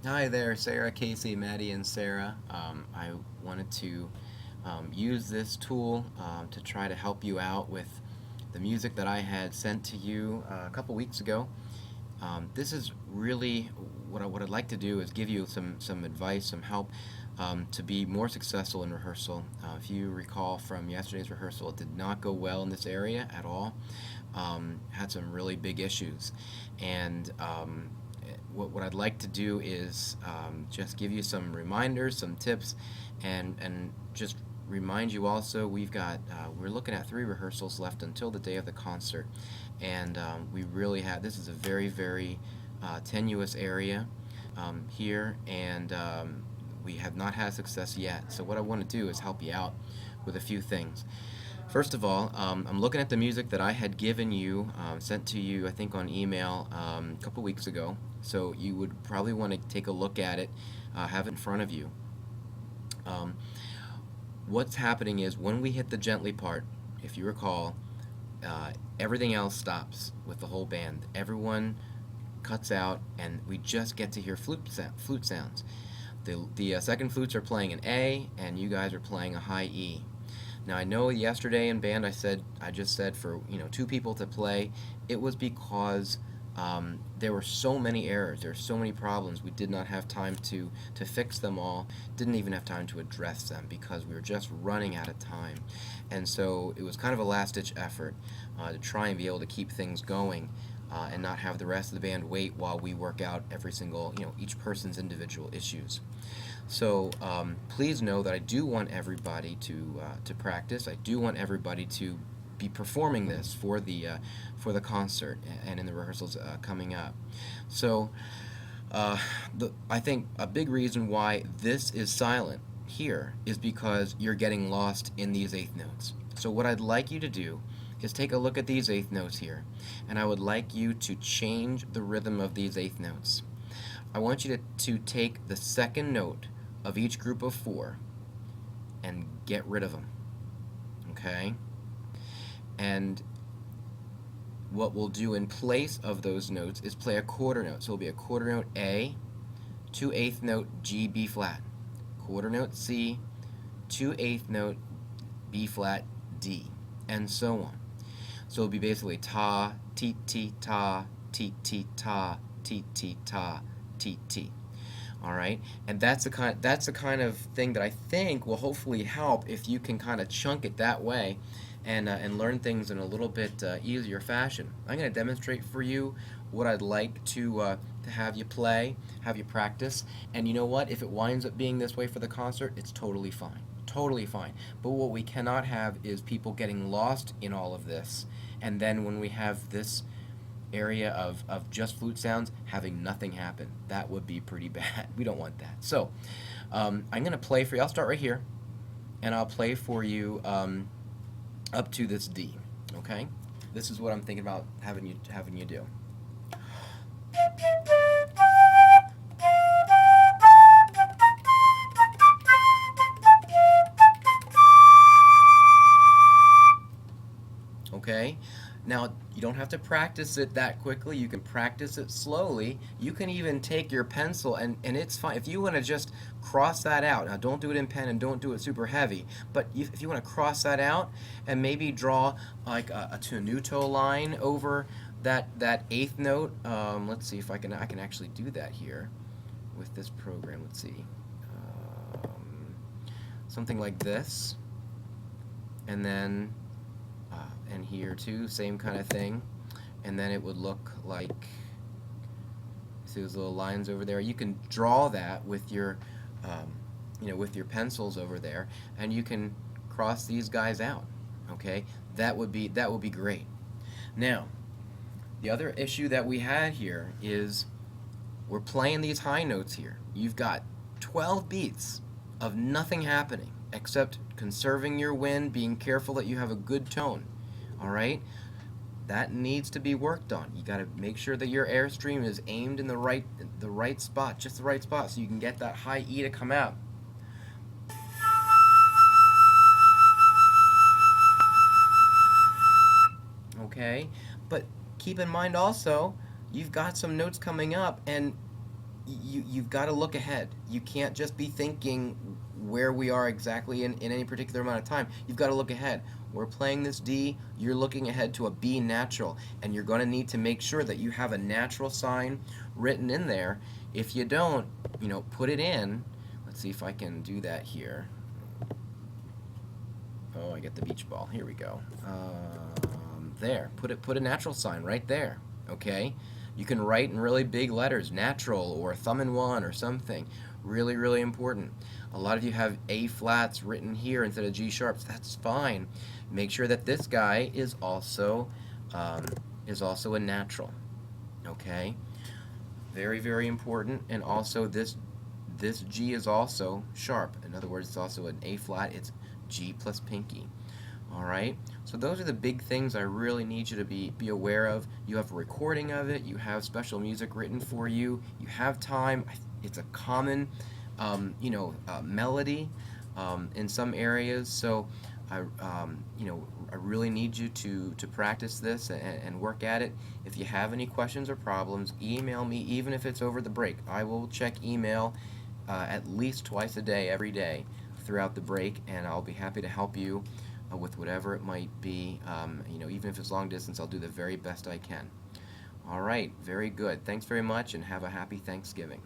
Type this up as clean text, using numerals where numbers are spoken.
Hi there, Sarah, Casey, Maddie, and Sarah. I wanted to use this tool to try to help you out with the music that I had sent to you a couple weeks ago. This is really what I'd like to do is give you some advice, some help to be more successful in rehearsal. If you recall from yesterday's rehearsal, it did not go well in this area at all. Had some really big issues, and what I'd like to do is just give you some reminders, some tips, and just remind you also we're looking at 3 rehearsals left until the day of the concert, and we really have this is a very tenuous area here, and we have not had success yet. So what I want to do is help you out with a few things. First of all, I'm looking at the music that I had given you, sent to you, I think on email a couple weeks ago. So you would probably want to take a look at it, have it in front of you. Um, what's happening is when we hit the gently part, if you recall, everything else stops with the whole band. Everyone cuts out, and we just get to hear flute sounds. The second flutes are playing an A, and you guys are playing a high E. Now I know yesterday in band I just said for 2 people to play. It was because there were so many errors. There were so many problems. We did not have time to fix them all. Didn't even have time to address them because we were just running out of time. And so it was kind of a last-ditch effort to try and be able to keep things going. And not have the rest of the band wait while we work out every single, each person's individual issues. So please know that I do want everybody to practice. I do want everybody to be performing this for the concert and in the rehearsals coming up. So I think a big reason why this is silent here is because you're getting lost in these eighth notes. So what I'd like you to do is take a look at these eighth notes here, and I would like you to change the rhythm of these eighth notes. I want you to take the second note of each group of 4 and get rid of them, okay? And what we'll do in place of those notes is play a quarter note. So it'll be a quarter note A, 2/8 note G, B flat, quarter note C, 2/8 note B flat, D, and so on. So it'll be basically ta, ti ti ta, ti ti ta, ti ti ta, ti ti. All right, and that's the kind of thing that I think will hopefully help if you can kind of chunk it that way, and learn things in a little bit easier fashion. I'm going to demonstrate for you what I'd like to have you play, have you practice, and you know what? If it winds up being this way for the concert, it's totally fine. Totally fine. But what we cannot have is people getting lost in all of this, and then when we have this area of just flute sounds, having nothing happen. That would be pretty bad. We don't want that. So I'm going to play for you. I'll start right here, and I'll play for you up to this D. Okay? This is what I'm thinking about having you do. Okay? Now, you don't have to practice it that quickly. You can practice it slowly. You can even take your pencil, and it's fine. If you want to just cross that out, now don't do it in pen and don't do it super heavy, but if you want to cross that out and maybe draw like a tenuto line over that eighth note, let's see if I can actually do that here with this program. Let's see. Something like this, and then and here too, same kind of thing, and then it would look like, see those little lines over there. You can draw that with your with your pencils over there, and you can cross these guys out. Okay, that would be great. Now, the other issue that we had here is we're playing these high notes here. You've got 12 beats of nothing happening except conserving your wind, being careful that you have a good tone. All right? That needs to be worked on. You got to make sure that your airstream is aimed in the right spot, just the right spot, so you can get that high E to come out. Okay? But keep in mind also, you've got some notes coming up, and you've got to look ahead. You can't just be thinking where we are exactly in any particular amount of time. You've got to look ahead. We're playing this D, you're looking ahead to a B natural, and you're going to need to make sure that you have a natural sign written in there. If you don't, put it in. Let's see if I can do that here. Oh, I get the beach ball. Here we go. There. Put a natural sign right there. Okay? You can write in really big letters, natural or thumb in one or something. Really, really important. A lot of you have A flats written here instead of G sharps. That's fine. Make sure that this guy is also a natural. Okay? Very, very important. And also this G is also sharp. In other words, it's also an A flat. It's G plus pinky. Alright, so those are the big things I really need you to be aware of. You have a recording of it, you have special music written for you, you have time. It's a common melody in some areas, so I really need you to practice this and work at it. If you have any questions or problems, email me, even if it's over the break. I will check email at least twice a day, every day throughout the break, and I'll be happy to help you with whatever it might be. Even if it's long distance, I'll do the very best I can. All right, very good. Thanks very much, and have a happy Thanksgiving.